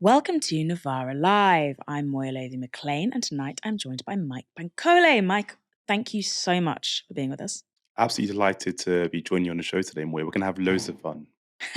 Welcome to Novara Live. I'm Moya Lothian-Mclean, and tonight I'm joined by Mike Bankole. Mike, thank you so much for being with us. Absolutely delighted to be joining you on the show today, Moya. We're going to have loads of fun.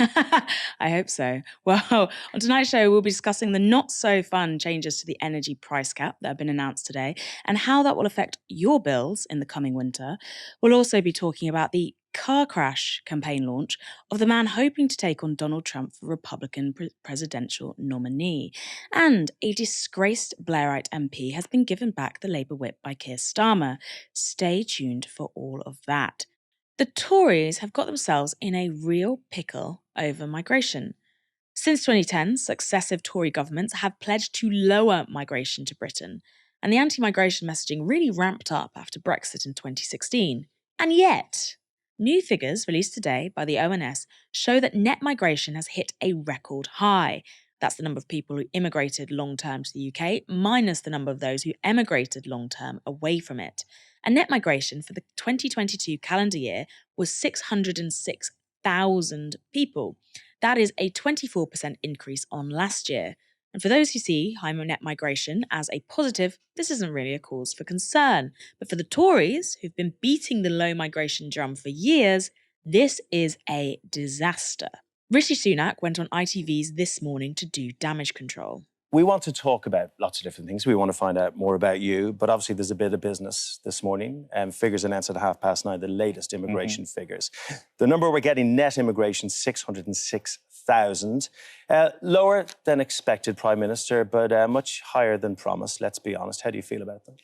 I hope so. Well, on tonight's show, we'll be discussing the not so fun changes to the energy price cap that have been announced today and how that will affect your bills in the coming winter. We'll also be talking about the car crash campaign launch of the man hoping to take on Donald Trump for Republican presidential nominee. And a disgraced Blairite MP has been given back the Labour whip by Keir Starmer. Stay tuned for all of that. The Tories have got themselves in a real pickle over migration. Since 2010, successive Tory governments have pledged to lower migration to Britain, and the anti-migration messaging really ramped up after Brexit in 2016. And yet, new figures released today by the ONS show that net migration has hit a record high. That's the number of people who immigrated long-term to the UK, minus the number of those who emigrated long-term away from it. And net migration for the 2022 calendar year was 606,000 people. That is a 24% increase on last year. And for those who see high net migration as a positive, this isn't really a cause for concern. But for the Tories, who've been beating the low migration drum for years, this is a disaster. Rishi Sunak went on ITV's This Morning to do damage control. We want to talk about lots of different things. We want to find out more about you, but obviously there's a bit of business this morning. Figures announced at 9:30, the latest immigration figures. The number we're getting, net immigration, 606,000. Lower than expected, Prime Minister, but much higher than promised, let's be honest. How do you feel about them?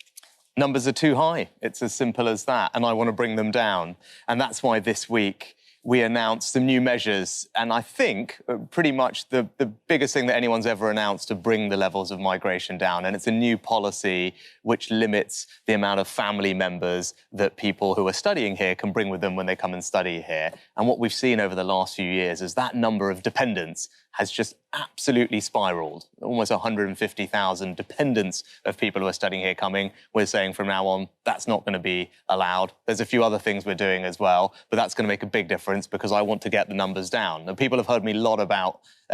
Numbers are too high. It's as simple as that, and I want to bring them down. And that's why this week we announced some new measures, and I think pretty much the biggest thing that anyone's ever announced to bring the levels of migration down. And it's a new policy which limits the amount of family members that people who are studying here can bring with them when they come and study here. And what we've seen over the last few years is that number of dependents has just absolutely spiraled. Almost 150,000 dependents of people who are studying here coming. We're saying from now on, that's not going to be allowed. There's a few other things we're doing as well, but that's going to make a big difference because I want to get the numbers down. And people have heard me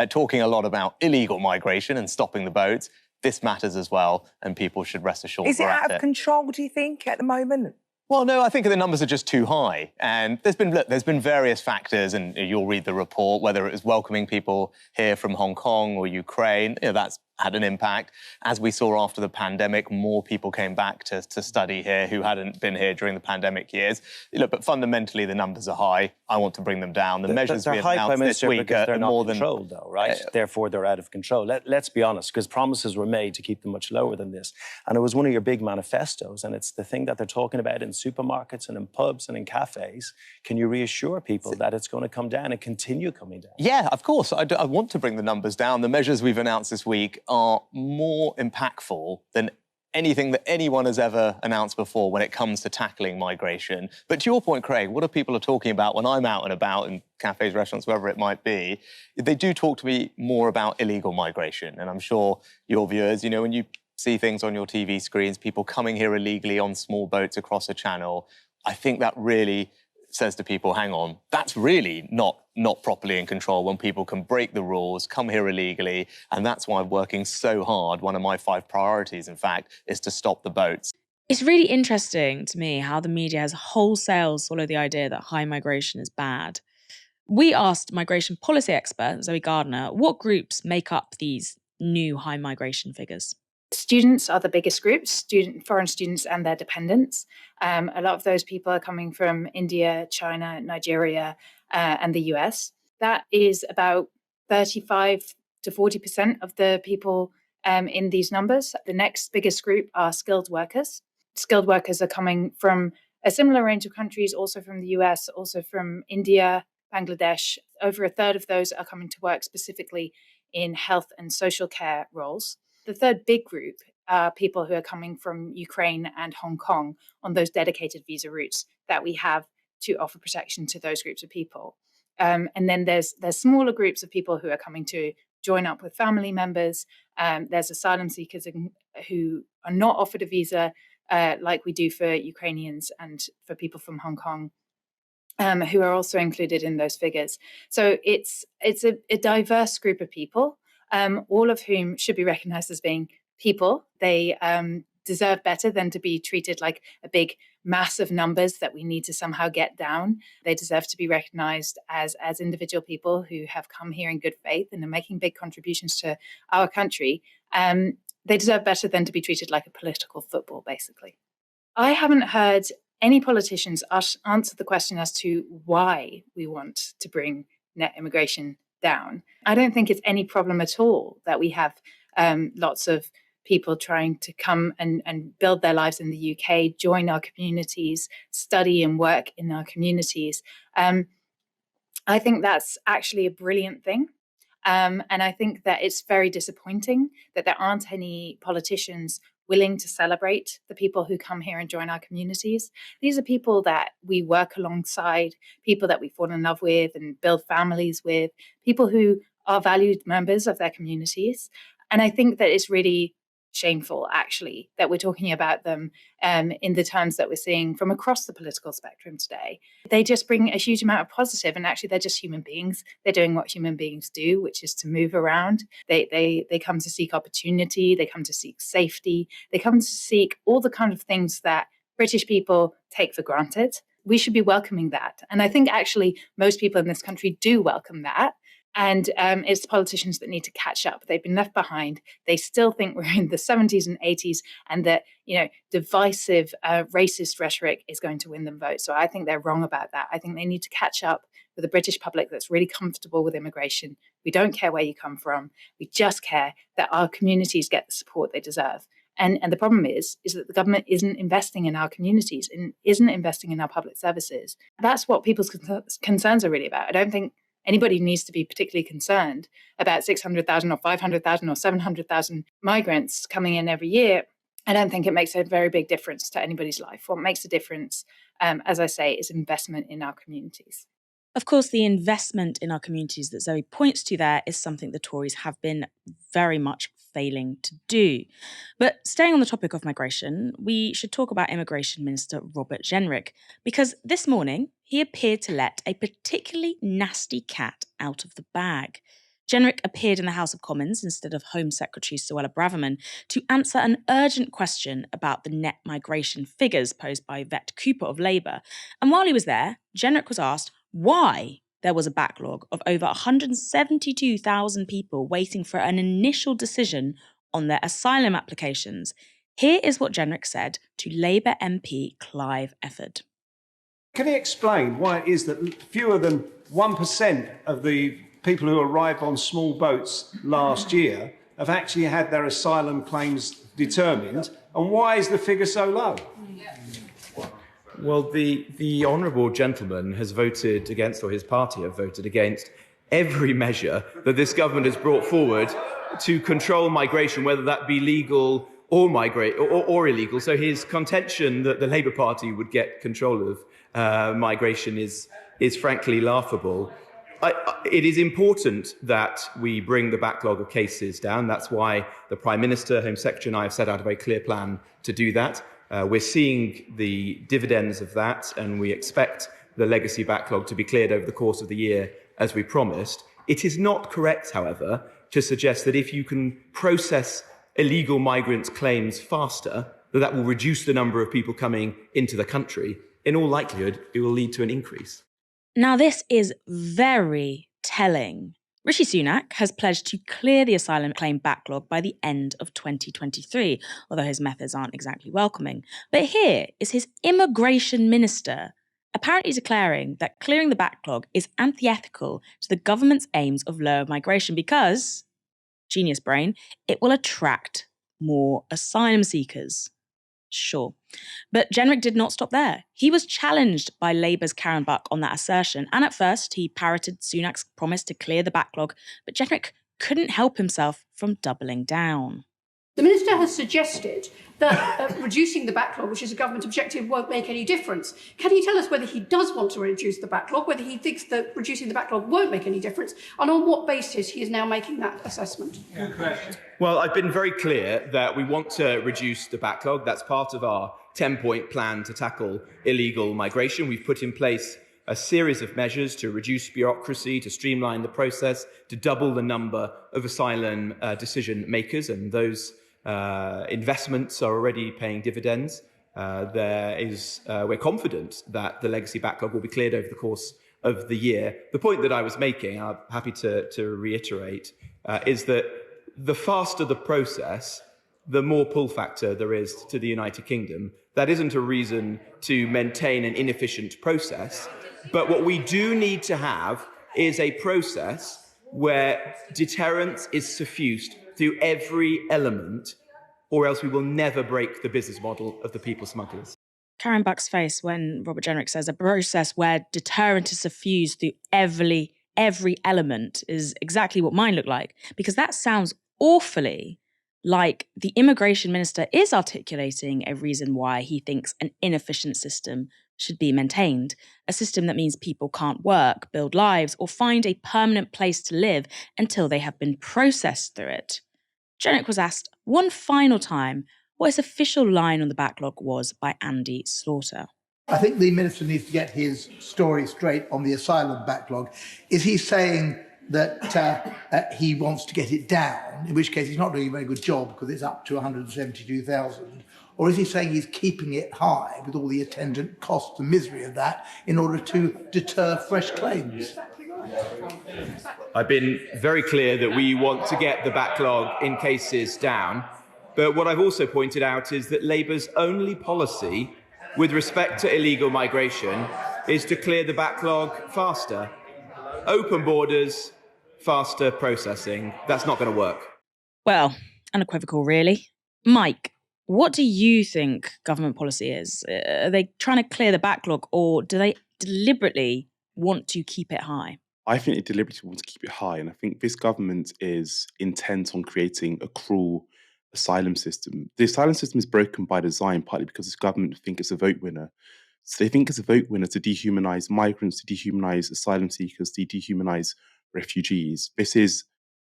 talking a lot about illegal migration and stopping the boats. This matters as well, and people should rest assured. Is it out of control, do you think, at the moment? Well, no, I think the numbers are just too high. And there's been various factors, and you'll read the report, whether it was welcoming people here from Hong Kong or Ukraine, that's had an impact. As we saw after the pandemic, more people came back to study here who hadn't been here during the pandemic years. But fundamentally, the numbers are high. I want to bring them down. The measures we announced this week are more than... They're not controlled, though, right? Therefore, they're out of control. Let's be honest, because promises were made to keep them much lower than this. And it was one of your big manifestos, and it's the thing that they're talking about in supermarkets and in pubs and in cafes. Can you reassure people that it's going to come down and continue coming down? Yeah, of course. I want to bring the numbers down. The measures we've announced this week are more impactful than anything that anyone has ever announced before when it comes to tackling migration. But to your point, Craig, what are people talking about when I'm out and about in cafes, restaurants, wherever it might be? They do talk to me more about illegal migration. And I'm sure your viewers, when you see things on your TV screens, people coming here illegally on small boats across a channel, I think that really says to people, hang on, that's really not properly in control when people can break the rules, come here illegally, and that's why I'm working so hard. One of my 5 priorities, in fact, is to stop the boats. It's really interesting to me how the media has wholesale swallowed the idea that high migration is bad. We asked migration policy expert Zoe Gardner what groups make up these new high migration figures. Students are the biggest groups, foreign students and their dependents. A lot of those people are coming from India, China, Nigeria, and the US. That is about 35 to 40% of the people in these numbers. The next biggest group are skilled workers. Skilled workers are coming from a similar range of countries, also from the US, also from India, Bangladesh. Over a third of those are coming to work specifically in health and social care roles. The third big group are people who are coming from Ukraine and Hong Kong on those dedicated visa routes that we have to offer protection to those groups of people. And then there's smaller groups of people who are coming to join up with family members. There's asylum seekers who are not offered a visa like we do for Ukrainians and for people from Hong Kong. Who are also included in those figures. So it's a diverse group of people. all of whom should be recognised as being people. They deserve better than to be treated like a big mass of numbers that we need to somehow get down. They deserve to be recognised as individual people who have come here in good faith and are making big contributions to our country. They deserve better than to be treated like a political football, basically. I haven't heard any politicians answer the question as to why we want to bring net immigration down. I don't think it's any problem at all that we have lots of people trying to come and build their lives in the UK, join our communities, study and work in our communities. I think that's actually a brilliant thing. And I think that it's very disappointing that there aren't any politicians willing to celebrate the people who come here and join our communities. These are people that we work alongside, people that we fall in love with and build families with, people who are valued members of their communities. And I think that it's really shameful, actually, that we're talking about them in the terms that we're seeing from across the political spectrum today. They just bring a huge amount of positive, and actually they're just human beings. They're doing what human beings do, which is to move around. They come to seek opportunity, they come to seek safety, they come to seek all the kind of things that British people take for granted. We should be welcoming that. And I think actually most people in this country do welcome that. And it's politicians that need to catch up. They've been left behind. They still think we're in the 70s and 80s and that, divisive, racist rhetoric is going to win them votes. So I think they're wrong about that. I think they need to catch up with a British public that's really comfortable with immigration. We don't care where you come from. We just care that our communities get the support they deserve. And the problem is that the government isn't investing in our communities and isn't investing in our public services. That's what people's concerns are really about. I don't think anybody needs to be particularly concerned about 600,000 or 500,000 or 700,000 migrants coming in every year. I don't think it makes a very big difference to anybody's life. What makes a difference, as I say, is investment in our communities. Of course, the investment in our communities that Zoe points to there is something the Tories have been very much failing to do. But staying on the topic of migration, we should talk about Immigration Minister Robert Jenrick, because this morning he appeared to let a particularly nasty cat out of the bag. Jenrick appeared in the House of Commons instead of Home Secretary Suella Braverman to answer an urgent question about the net migration figures posed by Vet Cooper of Labour. And while he was there, Jenrick was asked why there was a backlog of over 172,000 people waiting for an initial decision on their asylum applications. Here is what Jenrick said to Labour MP Clive Efford. Can he explain why it is that fewer than 1% of the people who arrived on small boats last year have actually had their asylum claims determined, and why is the figure so low? Well, the honourable gentleman has voted against, or his party have voted against, every measure that this government has brought forward to control migration, whether that be legal or or illegal. So his contention that the Labour Party would get control of migration is frankly laughable. It is important that we bring the backlog of cases down. That's why the Prime Minister, Home Secretary and I have set out a very clear plan to do that. We're seeing the dividends of that, and we expect the legacy backlog to be cleared over the course of the year, as we promised. It is not correct, however, to suggest that if you can process illegal migrants' claims faster, that will reduce the number of people coming into the country. In all likelihood, it will lead to an increase. Now, this is very telling. Rishi Sunak has pledged to clear the asylum claim backlog by the end of 2023, although his methods aren't exactly welcoming. But here is his immigration minister apparently declaring that clearing the backlog is antithetical to the government's aims of lower migration because, genius brain, it will attract more asylum seekers. Sure. But Jenrick did not stop there. He was challenged by Labour's Karen Buck on that assertion, and at first he parroted Sunak's promise to clear the backlog, but Jenrick couldn't help himself from doubling down. The Minister has suggested that reducing the backlog, which is a government objective, won't make any difference. Can he tell us whether he does want to reduce the backlog, whether he thinks that reducing the backlog won't make any difference, and on what basis he is now making that assessment? Good question. Well, I've been very clear that we want to reduce the backlog. That's part of our 10-point plan to tackle illegal migration. We've put in place a series of measures to reduce bureaucracy, to streamline the process, to double the number of asylum decision makers, and those investments are already paying dividends. We're confident that the legacy backlog will be cleared over the course of the year. The point that I was making, I'm happy to reiterate, is that the faster the process, the more pull factor there is to the United Kingdom. That isn't a reason to maintain an inefficient process, but what we do need to have is a process where deterrence is suffused through every element, or else we will never break the business model of the people smugglers. Karen Buck's face when Robert Jenrick says a process where deterrent is suffused through every element is exactly what mine looked like, because that sounds awfully like the immigration minister is articulating a reason why he thinks an inefficient system should be maintained, a system that means people can't work, build lives, or find a permanent place to live until they have been processed through it. Jenrick was asked one final time what his official line on the backlog was by Andy Slaughter. I think the minister needs to get his story straight on the asylum backlog. Is he saying that he wants to get it down, in which case he's not doing a very good job because it's up to 172,000, or is he saying he's keeping it high with all the attendant costs and misery of that in order to deter fresh claims? I've been very clear that we want to get the backlog in cases down, but what I've also pointed out is that Labour's only policy with respect to illegal migration is to clear the backlog faster. Open borders, faster processing. That's not going to work. Well, unequivocal, really. Mike, what do you think government policy is? Are they trying to clear the backlog, or do they deliberately want to keep it high? I think they deliberately want to keep it high, and I think this government is intent on creating a cruel asylum system. The asylum system is broken by design, partly because this government think it's a vote winner. So they think it's a vote winner to dehumanise migrants, to dehumanise asylum seekers, to dehumanise refugees. This is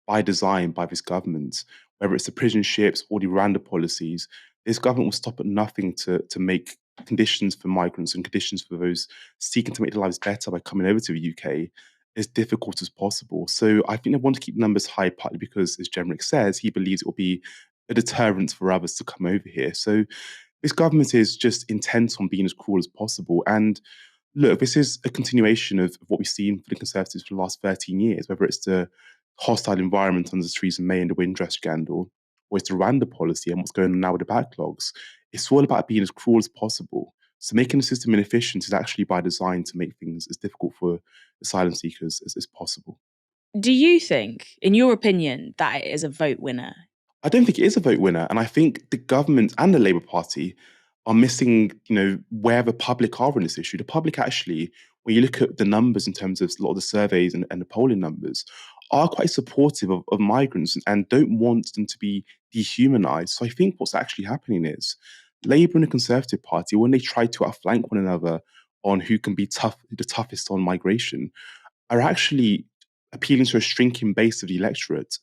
by design by this government. Whether it's the prison ships or the Rwanda policies, this government will stop at nothing to make conditions for migrants and conditions for those seeking to make their lives better by coming over to the UK as difficult as possible. So I think they want to keep numbers high, partly because, as Jenrick says, he believes it will be a deterrent for others to come over here. So this government is just intent on being as cruel as possible. And look, this is a continuation of what we've seen for the Conservatives for the last 13 years, whether it's the hostile environment under Theresa May and the Windrush scandal, or it's the Rwanda policy and what's going on now with the backlogs. It's all about being as cruel as possible. So making the system inefficient is actually by design to make things as difficult for asylum seekers as possible. Do you think, in your opinion, that it is a vote winner? I don't think it is a vote winner. And I think the government and the Labour Party are missing, where the public are on this issue. The public actually, when you look at the numbers in terms of a lot of the surveys and the polling numbers, are quite supportive of migrants and don't want them to be dehumanised. So I think what's actually happening is Labour and the Conservative Party, when they try to outflank one another on who can be the toughest on migration, are actually appealing to a shrinking base of the electorate.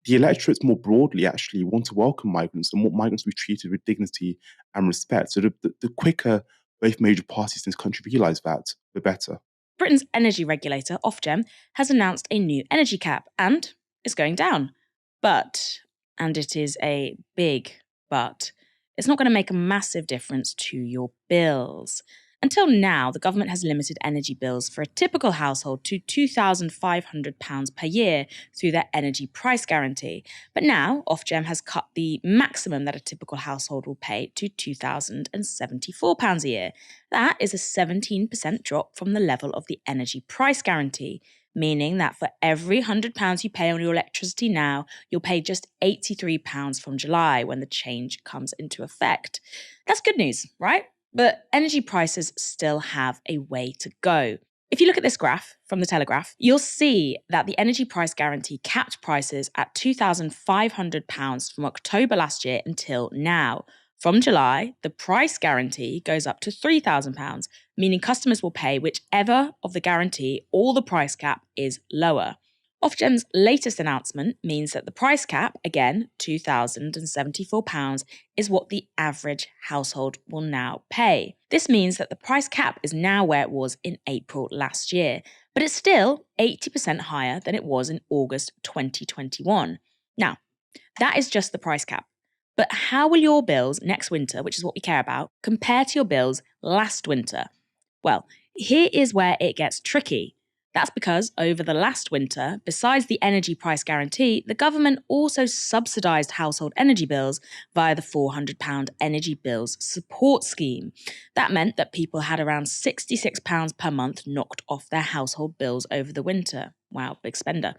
The electorate more broadly actually want to welcome migrants and want migrants to be treated with dignity and respect. So the quicker both major parties in this country realise that, the better. Britain's energy regulator, Ofgem, has announced a new energy cap and it's going down. But, and it is a big but, it's not going to make a massive difference to your bills. Until now, the government has limited energy bills for a typical household to £2,500 per year through their energy price guarantee. But now, Ofgem has cut the maximum that a typical household will pay to £2,074 a year. That is a 17% drop from the level of the energy price guarantee, meaning that for every £100 you pay on your electricity now, you'll pay just £83 from July when the change comes into effect. That's good news, right? But energy prices still have a way to go. If you look at this graph from the Telegraph, you'll see that the energy price guarantee capped prices at £2,500 from October last year until now. From July, the price guarantee goes up to £3,000, meaning customers will pay whichever of the guarantee or the price cap is lower. Ofgem's latest announcement means that the price cap, again £2,074, is what the average household will now pay. This means that the price cap is now where it was in April last year, but it's still 80% higher than it was in August 2021. Now, that is just the price cap. But how will your bills next winter, which is what we care about, compare to your bills last winter? Well, here is where it gets tricky. That's because over the last winter, besides the energy price guarantee, the government also subsidised household energy bills via the £400 Energy Bills Support Scheme. That meant that people had around £66 per month knocked off their household bills over the winter. Wow, big spender.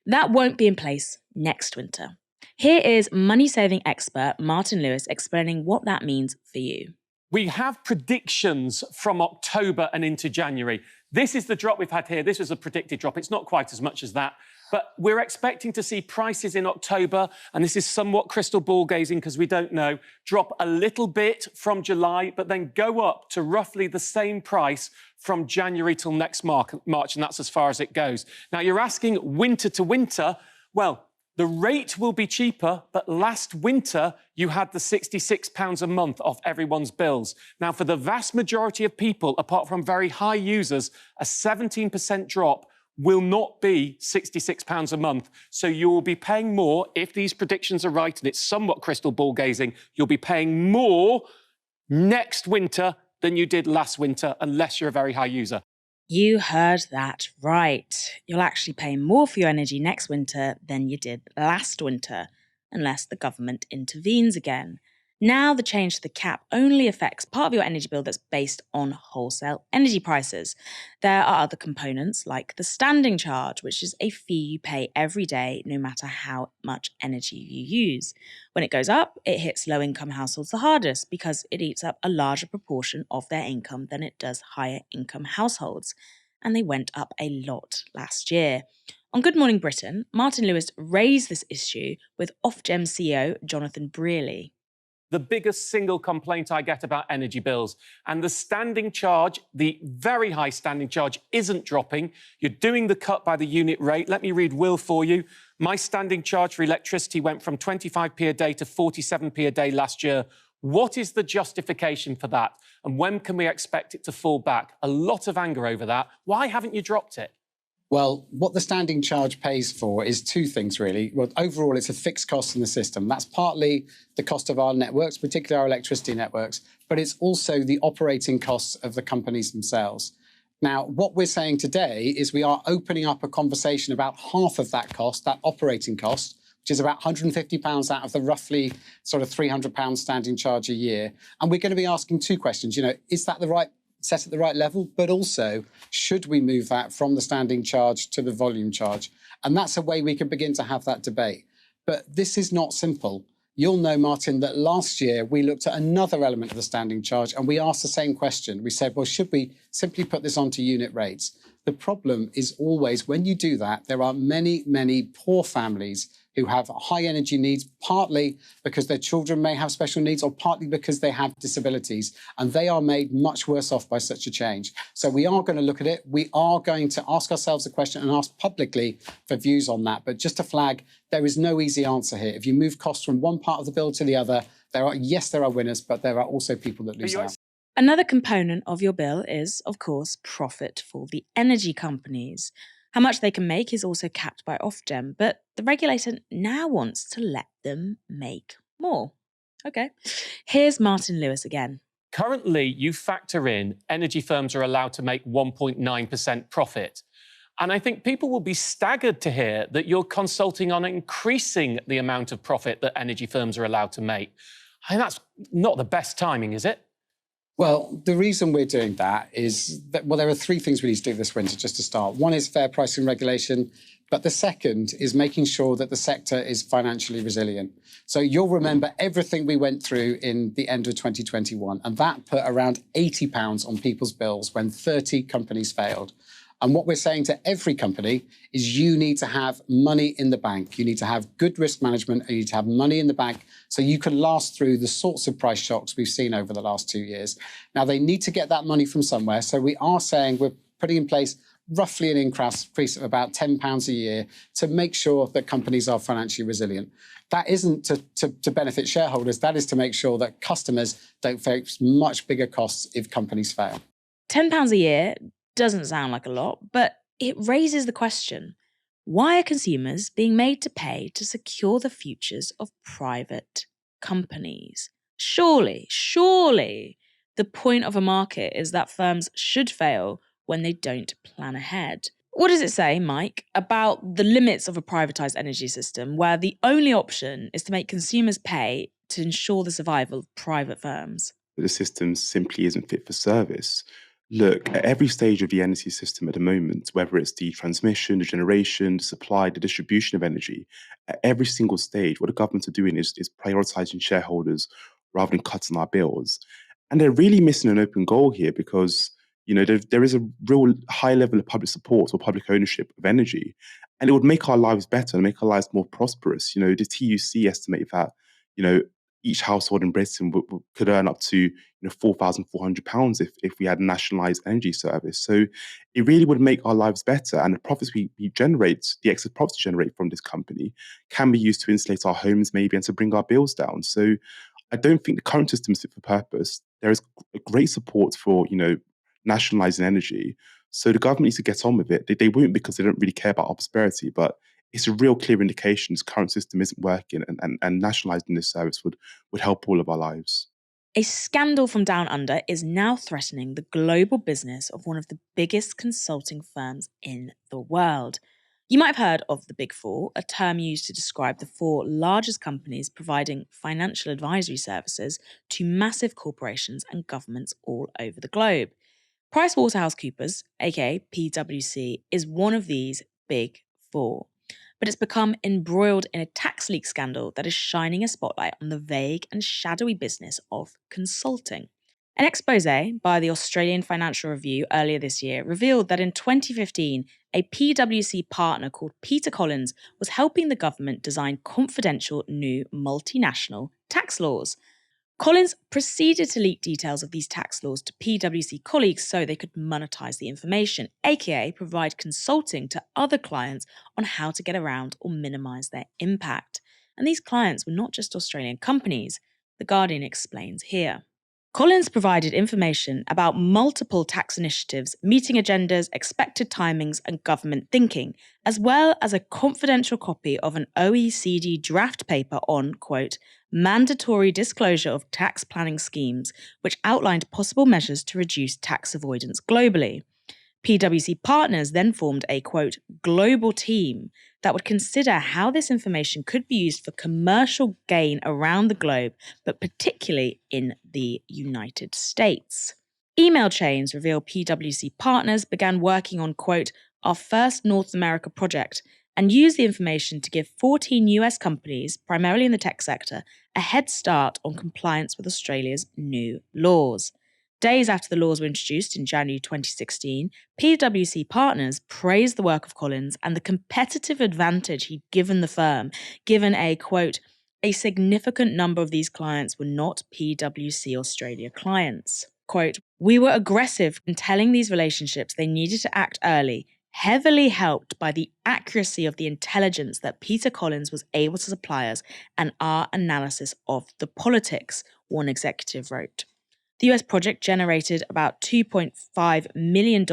That won't be in place next winter. Here is money-saving expert Martin Lewis explaining what that means for you. We have predictions from October and into January. This is the drop we've had here. This was a predicted drop. It's not quite as much as that. But we're expecting to see prices in October, and this is somewhat crystal ball gazing because we don't know, drop a little bit from July, but then go up to roughly the same price from January till next March, and that's as far as it goes. Now, you're asking winter to winter. Well, the rate will be cheaper, but last winter, you had the £66 a month off everyone's bills. Now, for the vast majority of people, apart from very high users, a 17% drop will not be £66 a month. So you will be paying more, if these predictions are right, and it's somewhat crystal ball gazing, you'll be paying more next winter than you did last winter, unless you're a very high user. You heard that right. You'll actually pay more for your energy next winter than you did last winter, unless the government intervenes again. Now the change to the cap only affects part of your energy bill that's based on wholesale energy prices. There are other components like the standing charge, which is a fee you pay every day no matter how much energy you use. When it goes up, it hits low-income households the hardest because it eats up a larger proportion of their income than it does higher-income households. And they went up a lot last year. On Good Morning Britain, Martin Lewis raised this issue with Ofgem CEO Jonathan Brearley. The biggest single complaint I get about energy bills. And the standing charge, the very high standing charge, isn't dropping. You're doing the cut by the unit rate. Let me read Will for you. My standing charge for electricity went from 25p a day to 47p a day last year. What is the justification for that? And when can we expect it to fall back? A lot of anger over that. Why haven't you dropped it? Well, what the standing charge pays for is two things, really. Well, overall, it's a fixed cost in the system. That's partly the cost of our networks, particularly our electricity networks, but it's also the operating costs of the companies themselves. Now, what we're saying today is we are opening up a conversation about half of that cost, that operating cost, which is about £150 out of the roughly sort of £300 standing charge a year. And we're going to be asking two questions. Is that the right set at the right level, but also should we move that from the standing charge to the volume charge? And that's a way we can begin to have that debate. But this is not simple. You'll know, Martin, that last year we looked at another element of the standing charge and we asked the same question. We said, well, should we simply put this onto unit rates? The problem is always when you do that, there are many, many poor families who have high energy needs, partly because their children may have special needs or partly because they have disabilities, and they are made much worse off by such a change. So we are going to look at it. We are going to ask ourselves a question and ask publicly for views on that. But just to flag, there is no easy answer here. If you move costs from one part of the bill to the other, there are winners, but there are also people that lose out. Another component of your bill is, of course, profit for the energy companies. How much they can make is also capped by Ofgem, but the regulator now wants to let them make more. Okay, here's Martin Lewis again. Currently, you factor in energy firms are allowed to make 1.9% profit. And I think people will be staggered to hear that you're consulting on increasing the amount of profit that energy firms are allowed to make. I think that's not the best timing, is it? Well, the reason we're doing that is that, well, there are three things we need to do this winter, just to start. One is fair pricing regulation, but the second is making sure that the sector is financially resilient. So you'll remember everything we went through in the end of 2021, and that put around £80 on people's bills when 30 companies failed. And what we're saying to every company is you need to have money in the bank. You need to have good risk management, and you need to have money in the bank so you can last through the sorts of price shocks we've seen over the last 2 years. Now, they need to get that money from somewhere. So we are saying we're putting in place roughly an increase of about £10 a year to make sure that companies are financially resilient. That isn't to benefit shareholders, that is to make sure that customers don't face much bigger costs if companies fail. £10 a year doesn't sound like a lot, but it raises the question, why are consumers being made to pay to secure the futures of private companies? Surely, the point of a market is that firms should fail when they don't plan ahead. What does it say, Mike, about the limits of a privatised energy system where the only option is to make consumers pay to ensure the survival of private firms? The system simply isn't fit for service. Look, at every stage of the energy system at the moment, whether it's the transmission, the generation, the supply, the distribution of energy, at every single stage, what the government are doing is prioritising shareholders rather than cutting our bills. And they're really missing an open goal here because, there is a real high level of public support or public ownership of energy. And it would make our lives better and make our lives more prosperous. The TUC estimate that, each household in Britain could earn up to £4,400 if we had a nationalised energy service. So it really would make our lives better, and the profits we generate, the excess profits we generate from this company, can be used to insulate our homes maybe and to bring our bills down. So I don't think the current system is fit for purpose. There is great support for nationalising energy. So the government needs to get on with it. They won't because they don't really care about our prosperity, but it's a real clear indication this current system isn't working, and nationalising this service would help all of our lives. A scandal from down under is now threatening the global business of one of the biggest consulting firms in the world. You might have heard of the Big Four, a term used to describe the four largest companies providing financial advisory services to massive corporations and governments all over the globe. PricewaterhouseCoopers, aka PWC, is one of these Big Four. But it's become embroiled in a tax leak scandal that is shining a spotlight on the vague and shadowy business of consulting. An exposé by the Australian Financial Review earlier this year revealed that in 2015, a PWC partner called Peter Collins was helping the government design confidential new multinational tax laws. Collins proceeded to leak details of these tax laws to PwC colleagues so they could monetize the information, aka provide consulting to other clients on how to get around or minimize their impact. And these clients were not just Australian companies, The Guardian explains here. Collins provided information about multiple tax initiatives, meeting agendas, expected timings, and government thinking, as well as a confidential copy of an OECD draft paper on, quote, mandatory disclosure of tax planning schemes, which outlined possible measures to reduce tax avoidance globally. PwC partners then formed a, quote, global team that would consider how this information could be used for commercial gain around the globe, but particularly in the United States. Email chains reveal PwC partners began working on, quote, our first North America project, and used the information to give 14 US companies, primarily in the tech sector, a head start on compliance with Australia's new laws. Days after the laws were introduced in January 2016, PwC partners praised the work of Collins and the competitive advantage he'd given the firm, given a, quote, a significant number of these clients were not PwC Australia clients. Quote, we were aggressive in telling these relationships they needed to act early, heavily helped by the accuracy of the intelligence that Peter Collins was able to supply us and our analysis of the politics, one executive wrote. The US project generated about $2.5 million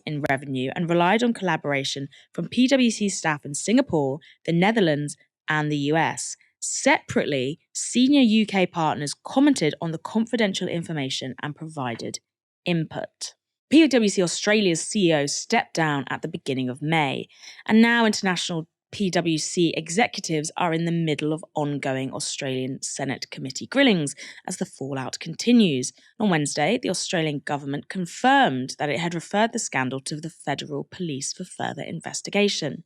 in revenue and relied on collaboration from PwC staff in Singapore, the Netherlands, and the US. Separately, senior UK partners commented on the confidential information and provided input. PwC Australia's CEO stepped down at the beginning of May, and now international PwC executives are in the middle of ongoing Australian Senate committee grillings as the fallout continues. On Wednesday, the Australian government confirmed that it had referred the scandal to the federal police for further investigation.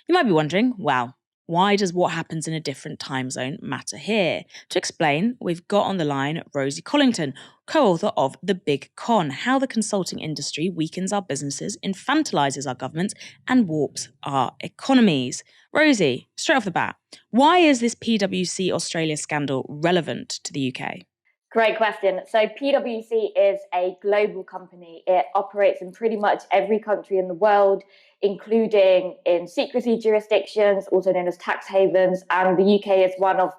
You might be wondering, well, why does what happens in a different time zone matter here? To explain, we've got on the line Rosie Collington, co-author of The Big Con, How the Consulting Industry Weakens Our Businesses, Infantilises Our Governments, and Warps Our Economies. Rosie, straight off the bat, why is this PwC Australia scandal relevant to the UK? Great question. So PwC is a global company. It operates in pretty much every country in the world, including in secrecy jurisdictions, also known as tax havens. And the UK is one of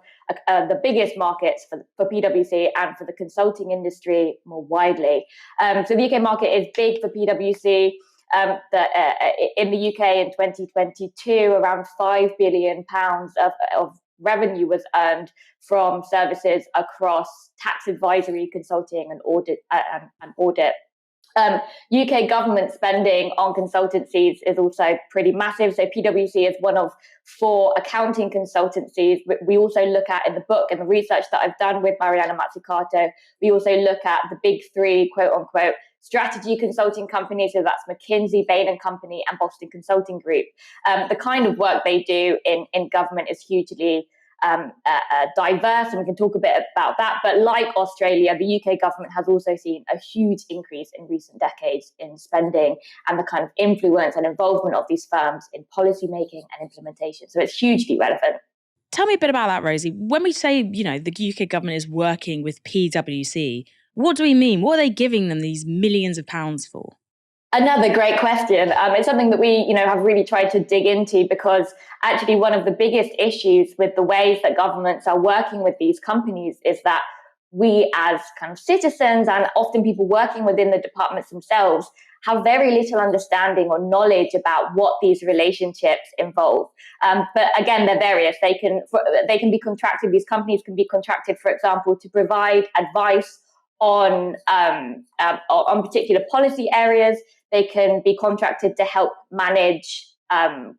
the biggest markets for PwC and for the consulting industry more widely. So the UK market is big for PwC. In the UK in 2022, around £5 billion of revenue was earned from services across tax advisory, consulting, and audit. UK government spending on consultancies is also pretty massive. So PwC is one of 4 accounting consultancies. We also look at, in the book and the research that I've done with Mariana Mazzucato, we also look at the big 3, quote unquote, strategy consulting companies. So that's McKinsey, Bain & Company, and Boston Consulting Group. The kind of work they do in government is hugely diverse, and we can talk a bit about that. But like Australia, the UK government has also seen a huge increase in recent decades in spending and the kind of influence and involvement of these firms in policy making and implementation. So it's hugely relevant. Tell me a bit about that, Rosie. When we say, the UK government is working with PwC, what do we mean? What are they giving them these millions of pounds for? Another great question. It's something that we, have really tried to dig into, because actually one of the biggest issues with the ways that governments are working with these companies is that we as kind of citizens, and often people working within the departments themselves, have very little understanding or knowledge about what these relationships involve. But again, they're various. They can be contracted. These companies can be contracted, for example, to provide advice on particular policy areas. They can be contracted to help manage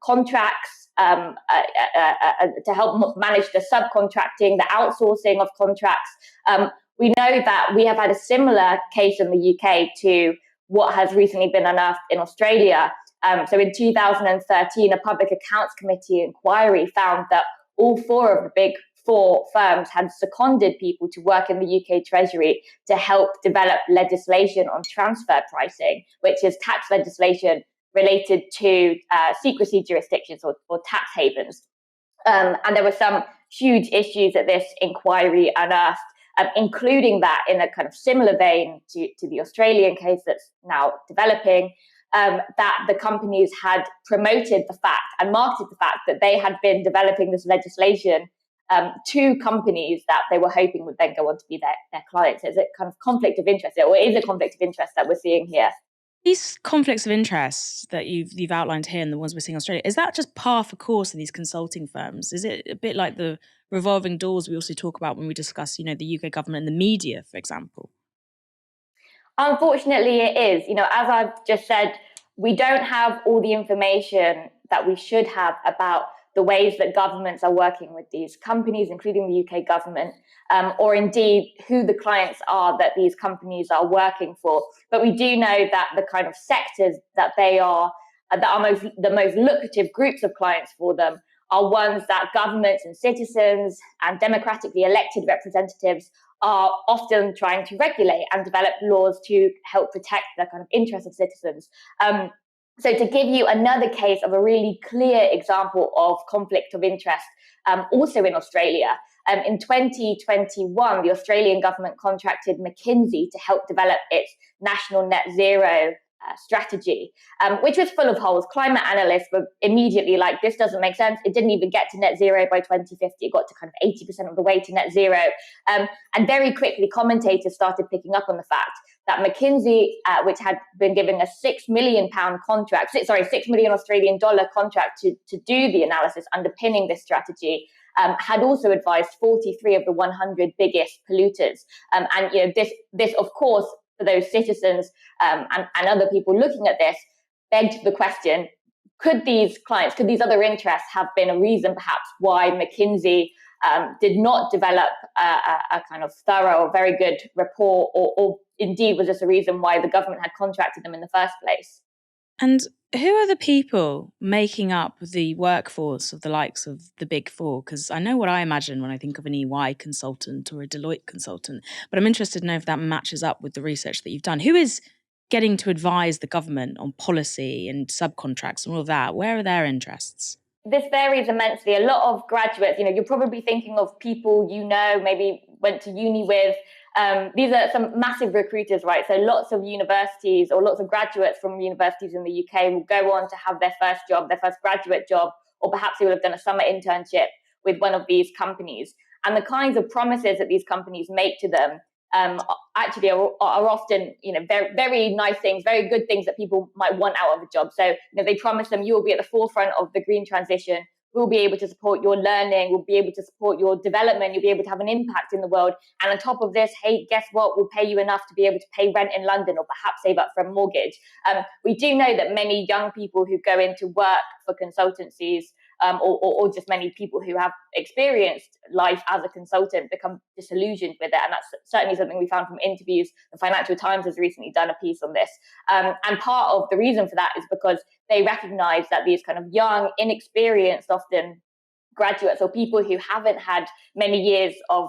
contracts, to help manage the subcontracting, the outsourcing of contracts. We know that we have had a similar case in the UK to what has recently been unearthed in Australia. So in 2013, a Public Accounts Committee inquiry found that all 4 of the big 4 firms had seconded people to work in the UK Treasury to help develop legislation on transfer pricing, which is tax legislation related to secrecy jurisdictions or tax havens. And there were some huge issues that this inquiry unearthed, including that, in a kind of similar vein to the Australian case that's now developing, that the companies had promoted the fact and marketed the fact that they had been developing this legislation to companies that they were hoping would then go on to be their clients. Is it kind of conflict of interest, or is a conflict of interest that we're seeing here? These conflicts of interest that you've outlined here and the ones we're seeing in Australia, is that just par for course in these consulting firms? Is it a bit like the revolving doors we also talk about when we discuss, the UK government and the media, for example? Unfortunately, it is. As I've just said, we don't have all the information that we should have about the ways that governments are working with these companies, including the UK government, or indeed who the clients are that these companies are working for. But we do know that the kind of sectors that are the most lucrative groups of clients for them are ones that governments and citizens and democratically elected representatives are often trying to regulate and develop laws to help protect the kind of interests of citizens. So to give you another case of a really clear example of conflict of interest, also in Australia, in 2021, the Australian government contracted McKinsey to help develop its national net zero strategy, which was full of holes. Climate analysts were immediately like, this doesn't make sense. It didn't even get to net zero by 2050. It got to kind of 80% of the way to net zero. And very quickly, commentators started picking up on the fact that McKinsey, which had been given a £6 million contract, $6 million Australian dollar contract to do the analysis underpinning this strategy, had also advised 43 of the 100 biggest polluters. And this, of course, for those citizens and other people looking at this, begged the question: could these other interests have been a reason, perhaps, why McKinsey did not develop a kind of thorough or very good report, or indeed was this a reason why the government had contracted them in the first place? And who are the people making up the workforce of the likes of the Big Four? Because I know what I imagine when I think of an EY consultant or a Deloitte consultant, but I'm interested to know if that matches up with the research that you've done. Who is getting to advise the government on policy and subcontracts and all of that? Where are their interests? This varies immensely. A lot of graduates, you're probably thinking of people maybe went to uni with. These are some massive recruiters, right? So lots of universities or lots of graduates from universities in the UK will go on to have their first job, their first graduate job, or perhaps they would have done a summer internship with one of these companies. And the kinds of promises that these companies make to them actually are often, very, very nice things, very good things that people might want out of a job. So, they promise them you will be at the forefront of the green transition. We'll be able to support your learning. We'll be able to support your development. You'll be able to have an impact in the world. And on top of this, hey, guess what? We'll pay you enough to be able to pay rent in London or perhaps save up for a mortgage. We do know that many young people who go into work for consultancies or just many people who have experienced life as a consultant become disillusioned with it. And that's certainly something we found from interviews. The Financial Times has recently done a piece on this. And part of the reason for that is because they recognize that these kind of young, inexperienced, often graduates or people who haven't had many years of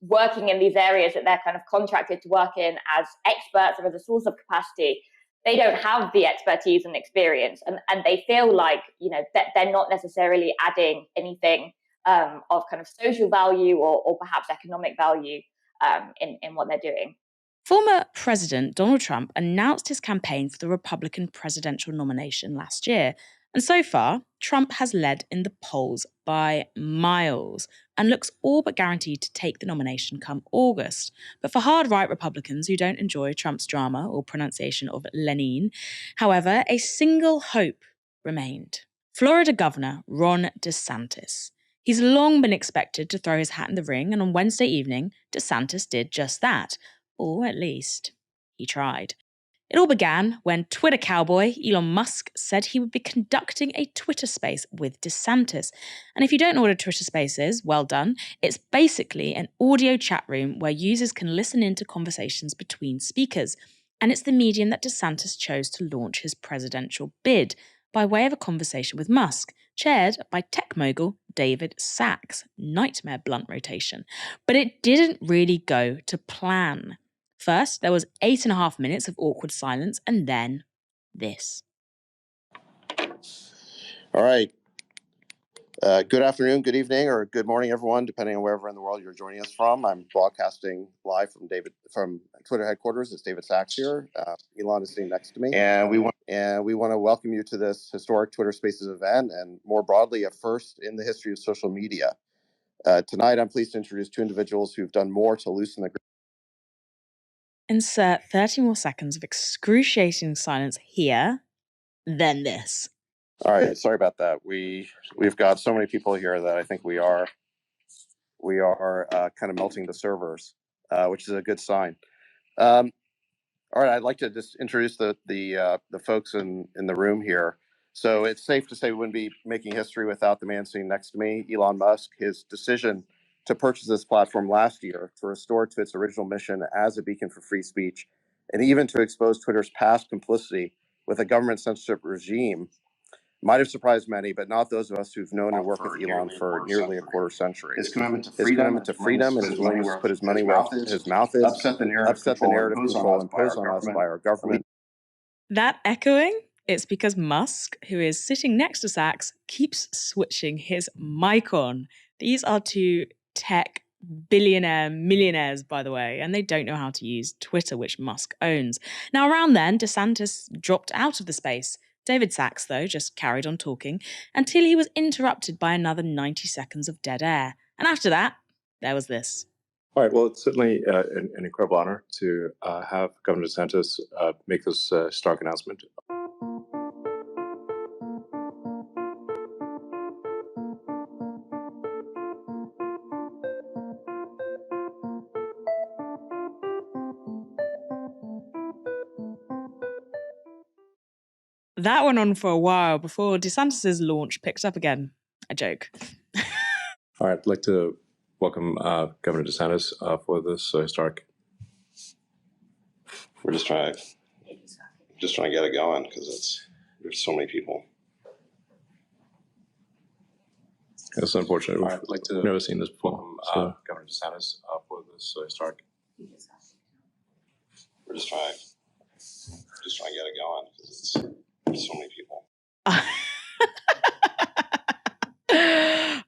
working in these areas that they're kind of contracted to work in as experts or as a source of capacity, they don't have the expertise and experience, and they feel like that they're not necessarily adding anything of kind of social value or perhaps economic value in what they're doing. Former President Donald Trump announced his campaign for the Republican presidential nomination last year, and so far, Trump has led in the polls by miles and looks all but guaranteed to take the nomination come August. But for hard-right Republicans who don't enjoy Trump's drama or pronunciation of Lenin, however, a single hope remained. Florida Governor Ron DeSantis. He's long been expected to throw his hat in the ring, and on Wednesday evening, DeSantis did just that. Or at least, he tried. It all began when Twitter cowboy Elon Musk said he would be conducting a Twitter space with DeSantis. And if you don't know what a Twitter space is, well done. It's basically an audio chat room where users can listen into conversations between speakers. And it's the medium that DeSantis chose to launch his presidential bid by way of a conversation with Musk, chaired by tech mogul David Sacks. Nightmare blunt rotation. But it didn't really go to plan. First, there was 8.5 minutes of awkward silence, and then this. All right. Good afternoon, good evening, or good morning, everyone, depending on wherever in the world you're joining us from. I'm broadcasting live from Twitter headquarters. It's David Sacks here. Elon is sitting next to me, and we want to welcome you to this historic Twitter Spaces event, and more broadly, a first in the history of social media. Tonight, I'm pleased to introduce two individuals who've done more to loosen the. Insert 30 more seconds of excruciating silence here, then this. All right, sorry about that. We've got so many people here that I think we are kind of melting the servers, which is a good sign. All right, I'd like to just introduce the folks in the room here. So it's safe to say we wouldn't be making history without the man sitting next to me, Elon Musk. His decision to purchase this platform last year to restore it to its original mission as a beacon for free speech, and even to expose Twitter's past complicity with a government censorship regime might have surprised many, but not those of us who've known and worked with Elon for nearly a quarter century. His commitment to freedom and his willingness to put his money where his mouth is, upset the narrative control imposed on us by our government. That echoing? It's because Musk, who is sitting next to Sacks, keeps switching his mic on. These are two tech billionaire millionaires, by the way, and they don't know how to use Twitter, which Musk owns. Now, around then, DeSantis dropped out of the space. David Sacks, though, just carried on talking until he was interrupted by another 90 seconds of dead air. And after that, there was this. All right. Well, it's certainly an incredible honor to have Governor DeSantis make this stark announcement. That went on for a while before DeSantis' launch picked up again. A joke. All right. I'd like to welcome Governor DeSantis for this historic. We're just trying to get it going because there's so many people. It's unfortunate. All right, I'd like to never seen this before. Governor DeSantis for this historic. We're just trying to get it going because there's so many people.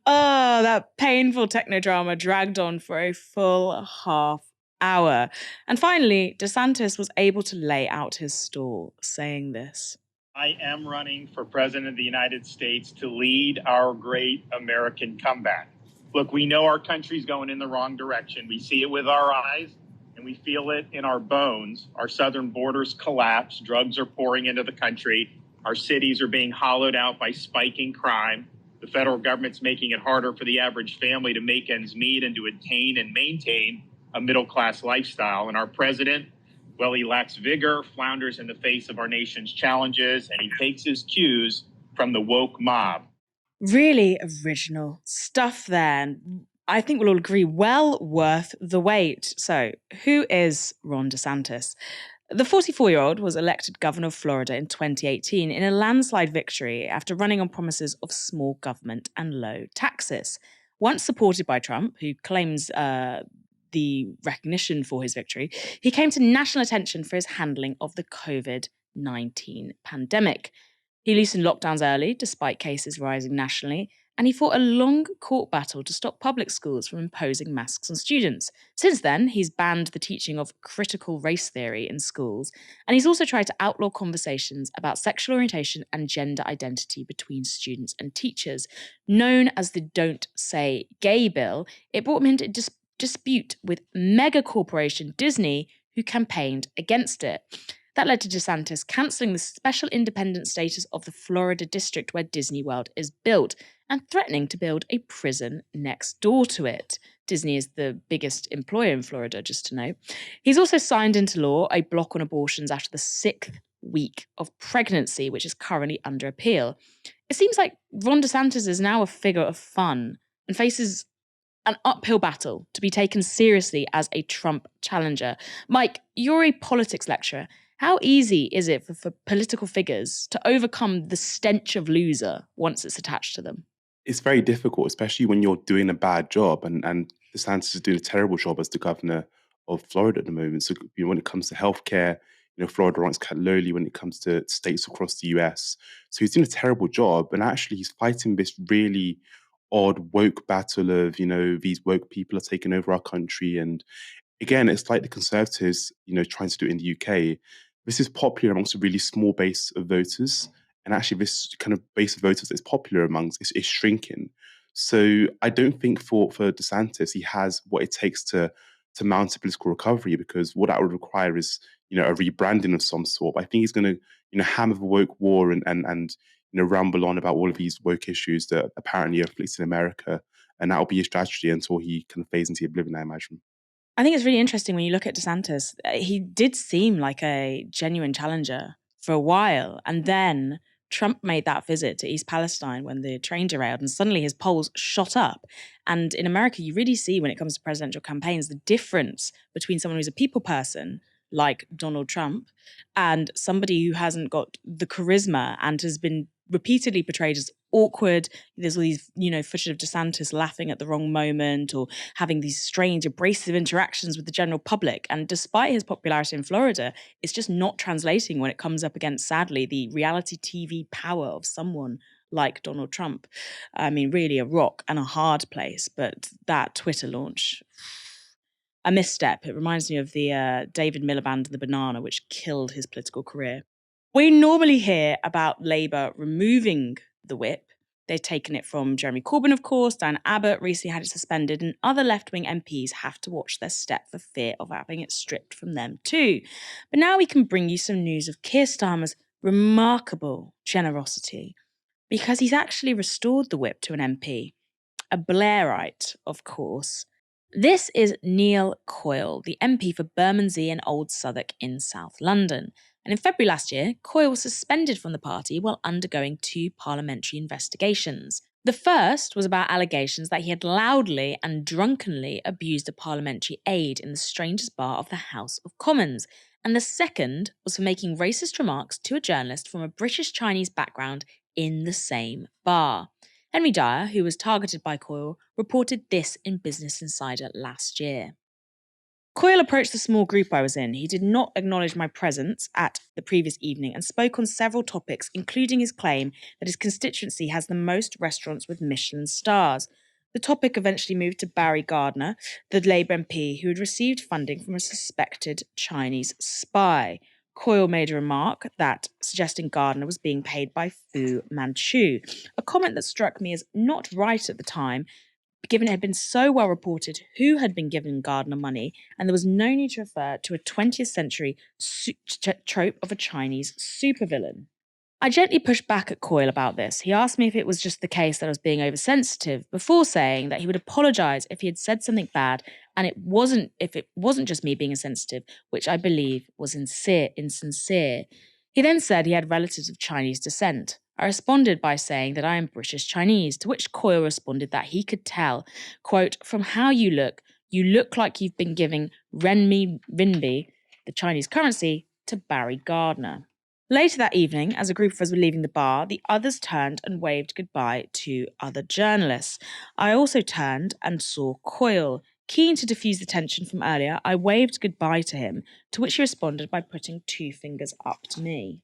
Oh, that painful technodrama dragged on for a full half hour. And finally, DeSantis was able to lay out his stall, saying this. I am running for president of the United States to lead our great American comeback. Look, we know our country's going in the wrong direction. We see it with our eyes and we feel it in our bones. Our southern borders collapse. Drugs are pouring into the country. Our cities are being hollowed out by spiking crime. The federal government's making it harder for the average family to make ends meet and to attain and maintain a middle-class lifestyle. And our president, well, he lacks vigor, flounders in the face of our nation's challenges, and he takes his cues from the woke mob. Really original stuff there. And I think we'll all agree, well worth the wait. So, who is Ron DeSantis? The 44-year-old was elected governor of Florida in 2018 in a landslide victory after running on promises of small government and low taxes. Once supported by Trump, who claims the recognition for his victory, he came to national attention for his handling of the COVID-19 pandemic. He loosened lockdowns early, despite cases rising nationally, and he fought a long court battle to stop public schools from imposing masks on students. Since then, he's banned the teaching of critical race theory in schools, and he's also tried to outlaw conversations about sexual orientation and gender identity between students and teachers. Known as the Don't Say Gay bill, it brought him into dispute with mega corporation Disney, who campaigned against it. That led to DeSantis cancelling the special independent status of the Florida district where Disney World is built and threatening to build a prison next door to it. Disney is the biggest employer in Florida, just to note. He's also signed into law a block on abortions after the 6th week of pregnancy, which is currently under appeal. It seems like Ron DeSantis is now a figure of fun and faces an uphill battle to be taken seriously as a Trump challenger. Mike, you're a politics lecturer. How easy is it for political figures to overcome the stench of loser once it's attached to them? It's very difficult, especially when you're doing a bad job. And DeSantis is doing a terrible job as the governor of Florida at the moment. So when it comes to healthcare, Florida ranks quite lowly when it comes to states across the US. So he's doing a terrible job. And actually, he's fighting this really odd woke battle of, these woke people are taking over our country. And again, it's like the Conservatives, trying to do it in the UK. This is popular amongst a really small base of voters. And actually, this kind of base of voters that's popular amongst is shrinking. So I don't think for DeSantis, he has what it takes to mount a political recovery, because what that would require is, a rebranding of some sort. But I think he's going to, hammer the woke war and ramble on about all of these woke issues that apparently are afflicting America. And that'll be his strategy until he kind of fades into oblivion, I imagine. I think it's really interesting when you look at DeSantis. He did seem like a genuine challenger for a while. And then Trump made that visit to East Palestine when the train derailed, and suddenly his polls shot up. And in America, you really see when it comes to presidential campaigns, the difference between someone who's a people person, like Donald Trump, and somebody who hasn't got the charisma and has been repeatedly portrayed as awkward. There's all these, footage of DeSantis laughing at the wrong moment or having these strange abrasive interactions with the general public. And despite his popularity in Florida, it's just not translating when it comes up against, sadly, the reality TV power of someone like Donald Trump. I mean, really a rock and a hard place, but that Twitter launch, a misstep. It reminds me of the David Miliband and the banana, which killed his political career. We normally hear about Labour removing the whip. They've taken it from Jeremy Corbyn, of course. Dan Abbott recently had it suspended, and other left-wing MPs have to watch their step for fear of having it stripped from them too. But now we can bring you some news of Keir Starmer's remarkable generosity, because he's actually restored the whip to an MP. A Blairite, of course. This is Neil Coyle, the MP for Bermondsey and Old Southwark in South London. And in February last year, Coyle was suspended from the party while undergoing 2 parliamentary investigations. The first was about allegations that he had loudly and drunkenly abused a parliamentary aide in the strangest bar of the House of Commons. And the second was for making racist remarks to a journalist from a British-Chinese background in the same bar. Henry Dyer, who was targeted by Coyle, reported this in Business Insider last year. Coyle approached the small group I was in. He did not acknowledge my presence at the previous evening and spoke on several topics, including his claim that his constituency has the most restaurants with Michelin stars. The topic eventually moved to Barry Gardiner, the Labour MP who had received funding from a suspected Chinese spy. Coyle made a remark that suggesting Gardiner was being paid by Fu Manchu, a comment that struck me as not right at the time, given it had been so well reported who had been giving Gardiner money, and there was no need to refer to a 20th century trope of a Chinese supervillain. I gently pushed back at Coyle about this. He asked me if it was just the case that I was being oversensitive, before saying that he would apologise if he had said something bad, and if it wasn't just me being insensitive, which I believe was insincere. He then said he had relatives of Chinese descent. I responded by saying that I am British Chinese, to which Coyle responded that he could tell, quote, "From how you look like you've been giving renminbi, the Chinese currency, to Barry Gardiner." Later that evening, as a group of us were leaving the bar, the others turned and waved goodbye to other journalists. I also turned and saw Coyle. Keen to diffuse the tension from earlier, I waved goodbye to him, to which he responded by putting 2 fingers up to me.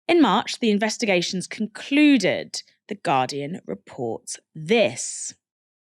In March, the investigations concluded. The Guardian reports this.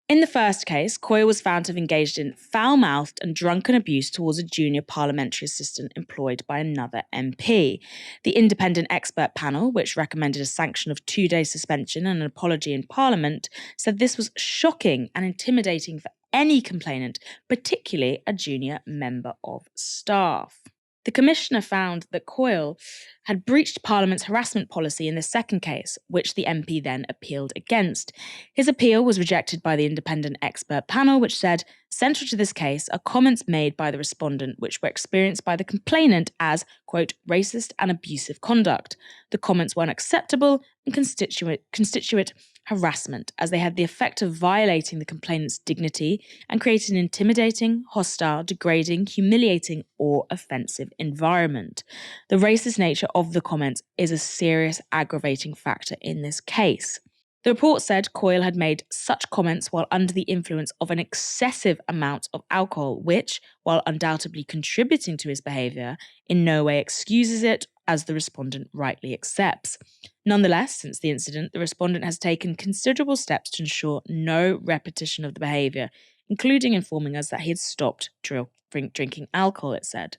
In the first case, Coyle was found to have engaged in foul-mouthed and drunken abuse towards a junior parliamentary assistant employed by another MP. The independent expert panel, which recommended a sanction of 2-day suspension and an apology in Parliament, said this was shocking and intimidating for any complainant, particularly a junior member of staff. The Commissioner found that Coyle had breached Parliament's harassment policy in the second case, which the MP then appealed against. His appeal was rejected by the independent expert panel, which said, central to this case are comments made by the respondent which were experienced by the complainant as, quote, racist and abusive conduct. The comments were unacceptable and constitute harassment, as they had the effect of violating the complainant's dignity and creating an intimidating, hostile, degrading, humiliating, or offensive environment. The racist nature of the comments is a serious aggravating factor in this case. The report said Coyle had made such comments while under the influence of an excessive amount of alcohol, which, while undoubtedly contributing to his behaviour, in no way excuses it, as the respondent rightly accepts. Nonetheless, since the incident, the respondent has taken considerable steps to ensure no repetition of the behaviour, including informing us that he had stopped drinking alcohol, it said.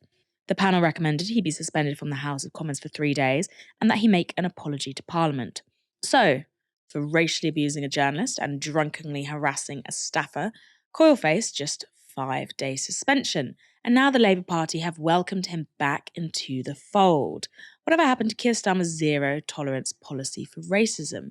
The panel recommended he be suspended from the House of Commons for 3 days and that he make an apology to Parliament. So, for racially abusing a journalist and drunkenly harassing a staffer, Coyle faced just 5-day suspension, and now the Labour Party have welcomed him back into the fold. Whatever happened to Keir Starmer's zero-tolerance policy for racism?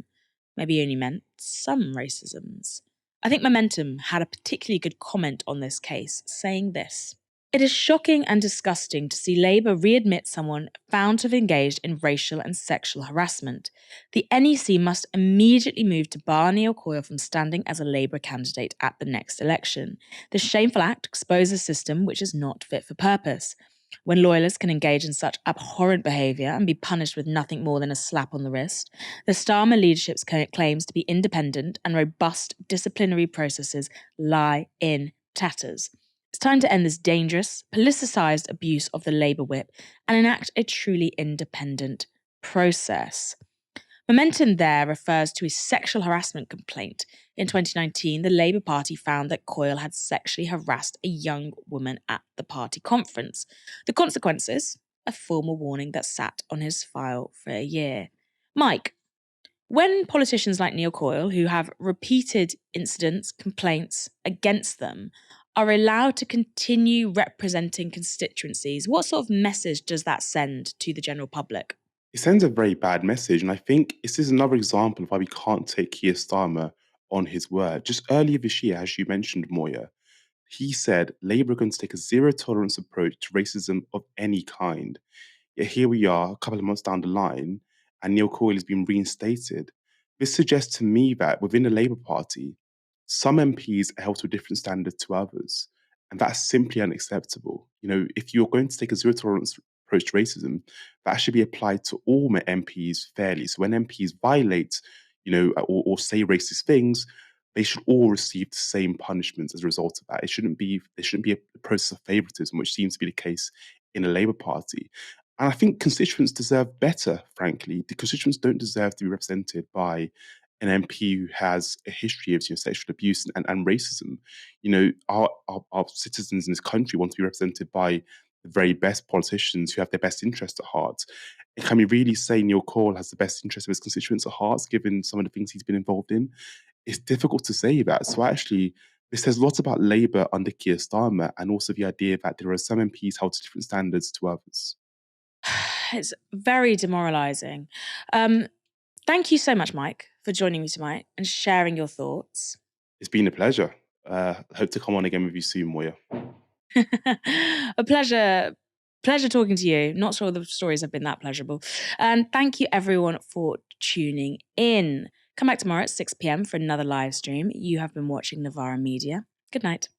Maybe he only meant some racisms. I think Momentum had a particularly good comment on this case, saying this. It is shocking and disgusting to see Labour readmit someone found to have engaged in racial and sexual harassment. The NEC must immediately move to bar Neil Coyle from standing as a Labour candidate at the next election. The shameful act exposes a system which is not fit for purpose. When loyalists can engage in such abhorrent behaviour and be punished with nothing more than a slap on the wrist, the Starmer leadership's claims to be independent and robust disciplinary processes lie in tatters. It's time to end this dangerous, politicised abuse of the Labour whip and enact a truly independent process. Momentum there refers to a sexual harassment complaint. In 2019, the Labour Party found that Coyle had sexually harassed a young woman at the party conference. The consequences? A formal warning that sat on his file for a year. Mike, when politicians like Neil Coyle, who have repeated incidents, complaints against them, are allowed to continue representing constituencies, what sort of message does that send to the general public? It sends a very bad message, and I think this is another example of why we can't take Keir Starmer on his word. Just earlier this year, as you mentioned, Moya, he said Labour are going to take a zero-tolerance approach to racism of any kind. Yet here we are, a couple of months down the line, and Neil Coyle has been reinstated. This suggests to me that within the Labour Party, some MPs are held to a different standard to others, and that's simply unacceptable. You know, if you're going to take a zero-tolerance approach to racism, that should be applied to all MPs fairly. So when MPs violate, or say racist things, they should all receive the same punishments as a result of that. There shouldn't be a process of favouritism, which seems to be the case in the Labour Party. And I think constituents deserve better, frankly. The constituents don't deserve to be represented by an MP who has a history of sexual abuse and racism. Our citizens in this country want to be represented by the very best politicians who have their best interests at heart. And can we really say Neil Coyle has the best interest of his constituents at heart, given some of the things he's been involved in? It's difficult to say that. So actually, this says lots about Labour under Keir Starmer, and also the idea that there are some MPs held to different standards to others. It's very demoralising. Thank you so much, Mike, for joining me tonight and sharing your thoughts. It's been a pleasure. Hope to come on again with you soon, Moya. A pleasure talking to you. Not sure the stories have been that pleasurable. And thank you everyone for tuning in. Come back tomorrow at 6 p.m. for another live stream. You have been watching Novara Media. Good night.